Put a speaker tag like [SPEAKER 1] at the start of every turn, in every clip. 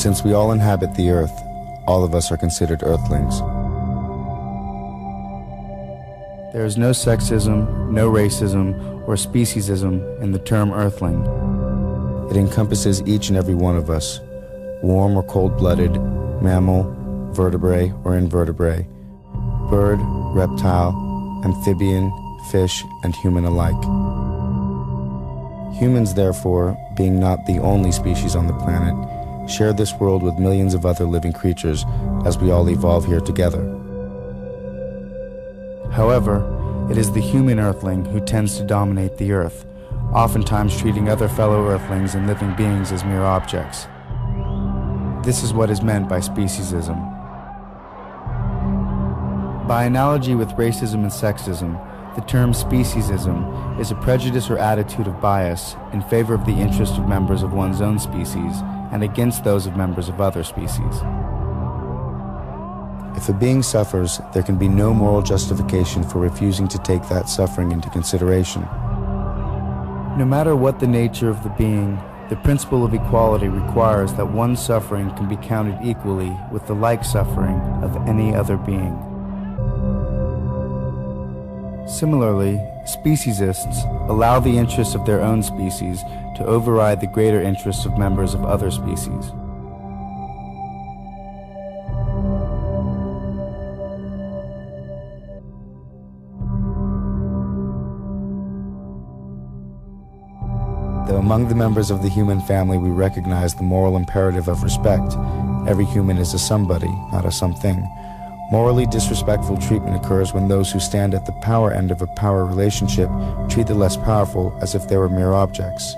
[SPEAKER 1] since we all inhabit the earth, all of us are considered earthlings. There is no sexism, no racism, or speciesism in the term earthling. It encompasses each and every one of us, warm or cold-blooded, mammal, vertebrate or invertebrate, bird, reptile, amphibian, fish, and human alike. Humans, therefore, being not the only species on the planet, share this world with millions of other living creatures as we all evolve here together. However, it is the human earthling who tends to dominate the earth, oftentimes treating other fellow earthlings and living beings as mere objects. This is what is meant by speciesism. By analogy with racism and sexism, the term speciesism is a prejudice or attitude of bias in favor of the interest of members of one's own species and against those of members of other species. If a being suffers, there can be no moral justification for refusing to take that suffering into consideration. No matter what the nature of the being, the principle of equality requires that one's suffering can be counted equally with the like suffering of any other being. Similarly, speciesists allow the interests of their own species to override the greater interests of members of other species. Though among the members of the human family we recognize the moral imperative of respect, every human is a somebody, not a something. Morally disrespectful treatment occurs when those who stand at the power end of a power relationship treat the less powerful as if they were mere objects.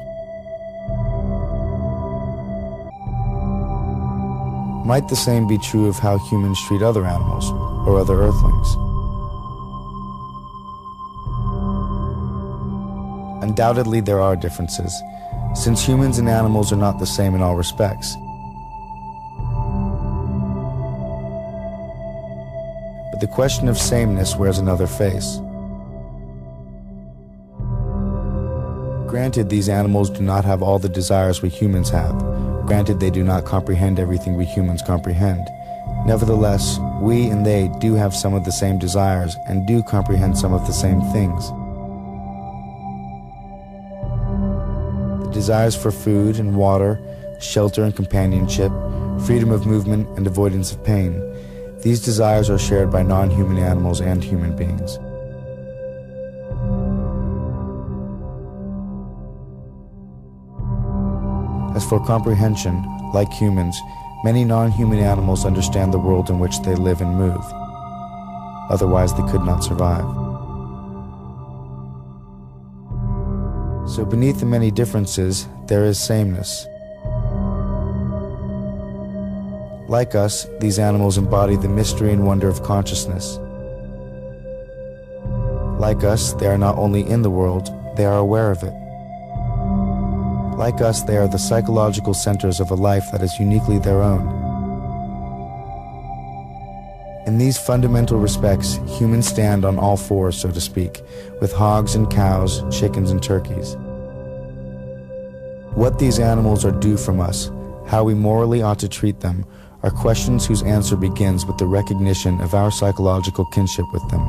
[SPEAKER 1] Might the same be true of how humans treat other animals or other earthlings? Undoubtedly there are differences, since humans and animals are not the same in all respects. But the question of sameness wears another face. Granted, these animals do not have all the desires we humans have. Granted, they do not comprehend everything we humans comprehend. Nevertheless, we and they do have some of the same desires and do comprehend some of the same things. The desires for food and water, shelter and companionship, freedom of movement and avoidance of pain. These desires are shared by non-human animals and human beings. As for comprehension, like humans, many non-human animals understand the world in which they live and move. Otherwise, they could not survive. So beneath the many differences, there is sameness. Like us, these animals embody the mystery and wonder of consciousness. Like us, they are not only in the world, they are aware of it. Like us, they are the psychological centers of a life that is uniquely their own. In these fundamental respects, humans stand on all fours, so to speak, with hogs and cows, chickens and turkeys. What these animals are due from us, how we morally ought to treat them, are questions whose answer begins with the recognition of our psychological kinship with them.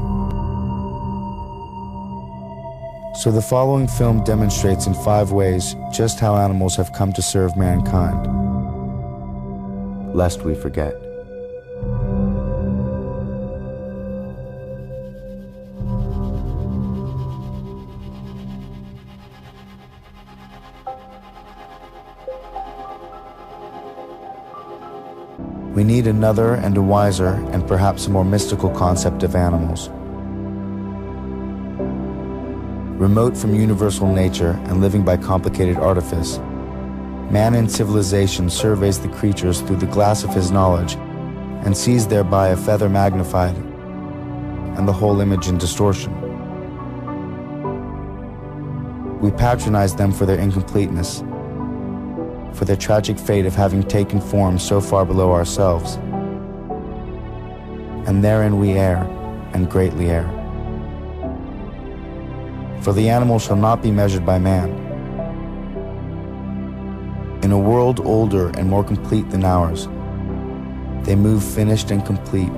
[SPEAKER 1] So the following film demonstrates in 5 ways just how animals have come to serve mankind. Lest we forget. We need another and a wiser and perhaps a more mystical concept of animals. Remote from universal nature and living by complicated artifice, man in civilization surveys the creatures through the glass of his knowledge and sees thereby a feather magnified and the whole image in distortion. We patronize them for their incompleteness, for their tragic fate of having taken form so far below ourselves. And therein we err, and greatly err. For the animal shall not be measured by man. In a world older and more complete than ours, they move finished and complete,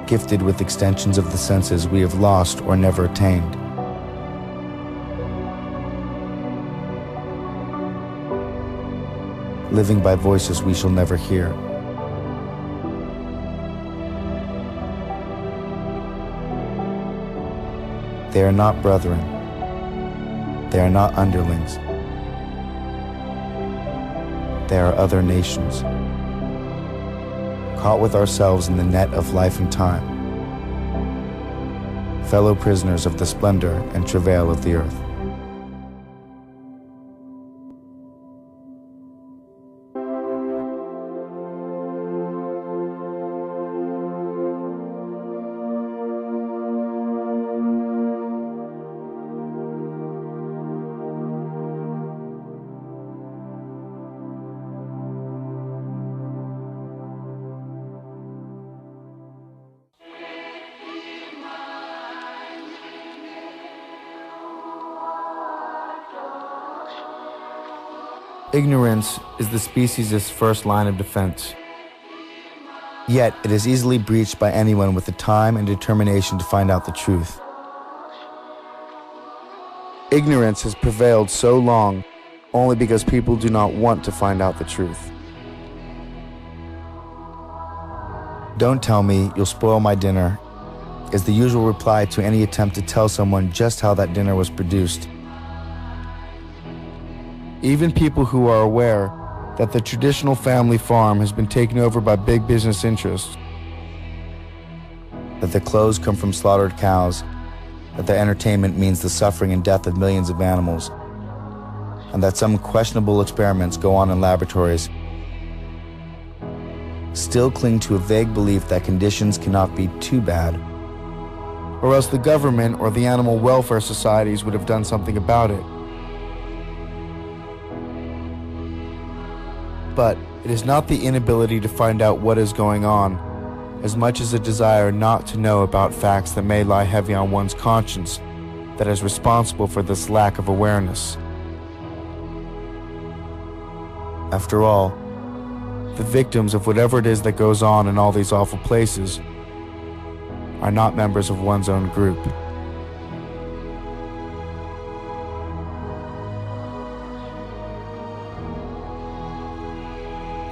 [SPEAKER 1] gifted with extensions of the senses we have lost or never attained. Living by voices we shall never hear. They are not brethren. They are not underlings. They are other nations, caught with ourselves in the net of life and time, fellow prisoners of the splendor and travail of the earth. Ignorance is the species' first line of defense. Yet it is easily breached by anyone with the time and determination to find out the truth. Ignorance has prevailed so long only because people do not want to find out the truth. "Don't tell me, you'll spoil my dinner," is the usual reply to any attempt to tell someone just how that dinner was produced. Even people who are aware that the traditional family farm has been taken over by big business interests, that the clothes come from slaughtered cows, that their entertainment means the suffering and death of millions of animals, and that some questionable experiments go on in laboratories, still cling to a vague belief that conditions cannot be too bad, or else the government or the animal welfare societies would have done something about it. But it is not the inability to find out what is going on, as much as a desire not to know about facts that may lie heavy on one's conscience, that is responsible for this lack of awareness. After all, the victims of whatever it is that goes on in all these awful places are not members of one's own group.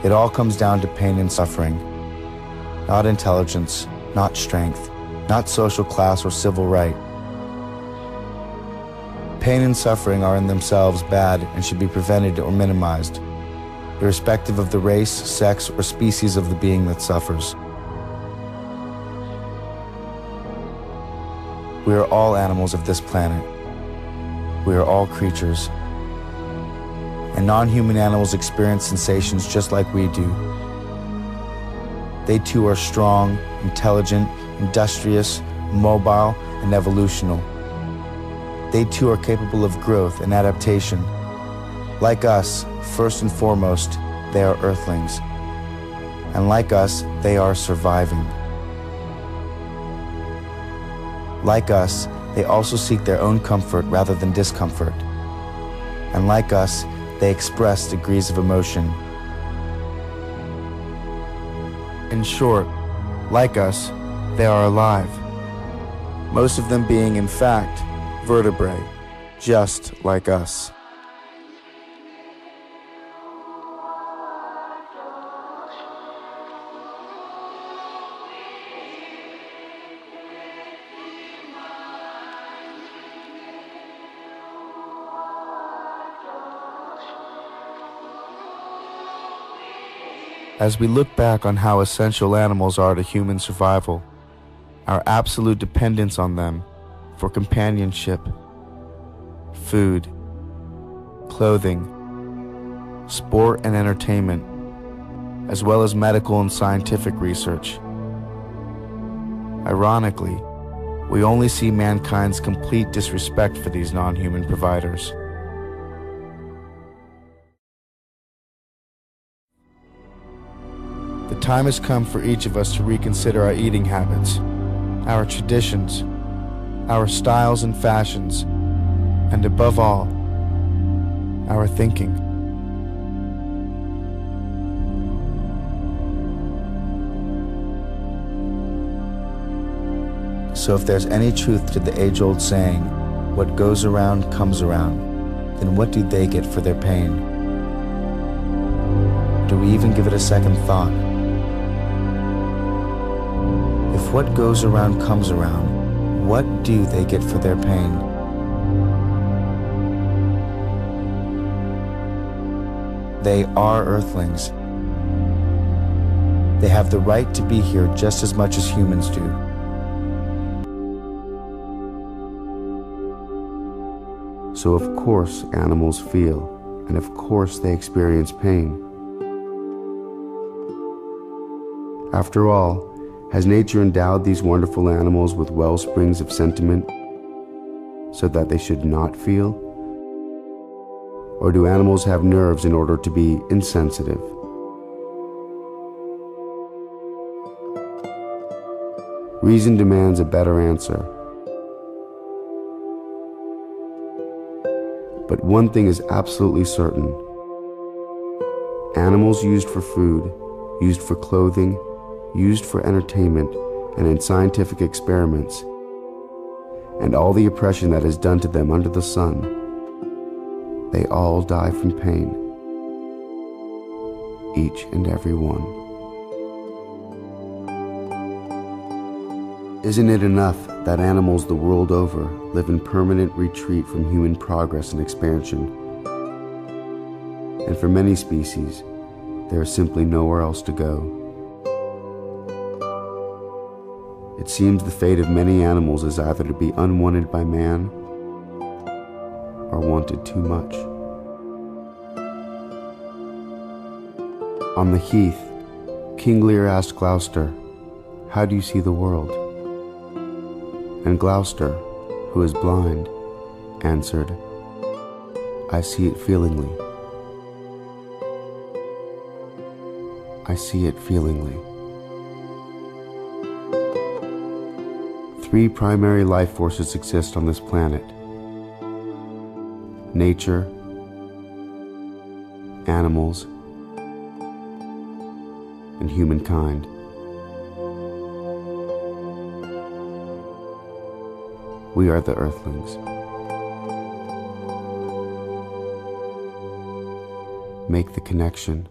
[SPEAKER 1] It all comes down to pain and suffering, not intelligence, not strength, not social class or civil right. Pain and suffering are in themselves bad and should be prevented or minimized, irrespective of the race, sex, or species of the being that suffers. We are all animals of this planet. We are all creatures. And non-human animals experience sensations just like we do. They too are strong, intelligent, industrious, mobile, and evolutional. They too are capable of growth and adaptation. Like us, first and foremost, they are Earthlings. And like us, they are surviving. Like us, they also seek their own comfort rather than discomfort. And like us, they express degrees of emotion. In short, like us, they are alive. Most of them being, in fact, vertebrae, just like us. As we look back on how essential animals are to human survival, our absolute dependence on them for companionship, food, clothing, sport and entertainment, as well as medical and scientific research. Ironically, we only see mankind's complete disrespect for these non-human providers. The time has come for each of us to reconsider our eating habits, our traditions, our styles and fashions, and above all, our thinking. So if there's any truth to the age-old saying, what goes around comes around, then what do they get for their pain? Do we even give it a second thought? If what goes around comes around, what do they get for their pain? They are Earthlings. They have the right to be here just as much as humans do.
[SPEAKER 2] So of course animals feel, and of course they experience pain. After all, has nature endowed these wonderful animals with well springs of sentiment so that they should not feel? Or do animals have nerves in order to be insensitive? Reason demands a better answer. But one thing is absolutely certain. Animals used for food, used for clothing, used for entertainment, and in scientific experiments, and all the oppression that is done to them under the sun, they all die from pain. Each and every one. Isn't it enough that animals the world over live in permanent retreat from human progress and expansion? And for many species, there is simply nowhere else to go. It seems the fate of many animals is either to be unwanted by man or wanted too much. On the heath, King Lear asked Gloucester, "How do you see the world?" And Gloucester, who is blind, answered, "I see it feelingly. I see it feelingly." Three primary life forces exist on this planet: nature, animals, and humankind. We are the Earthlings. Make the connection.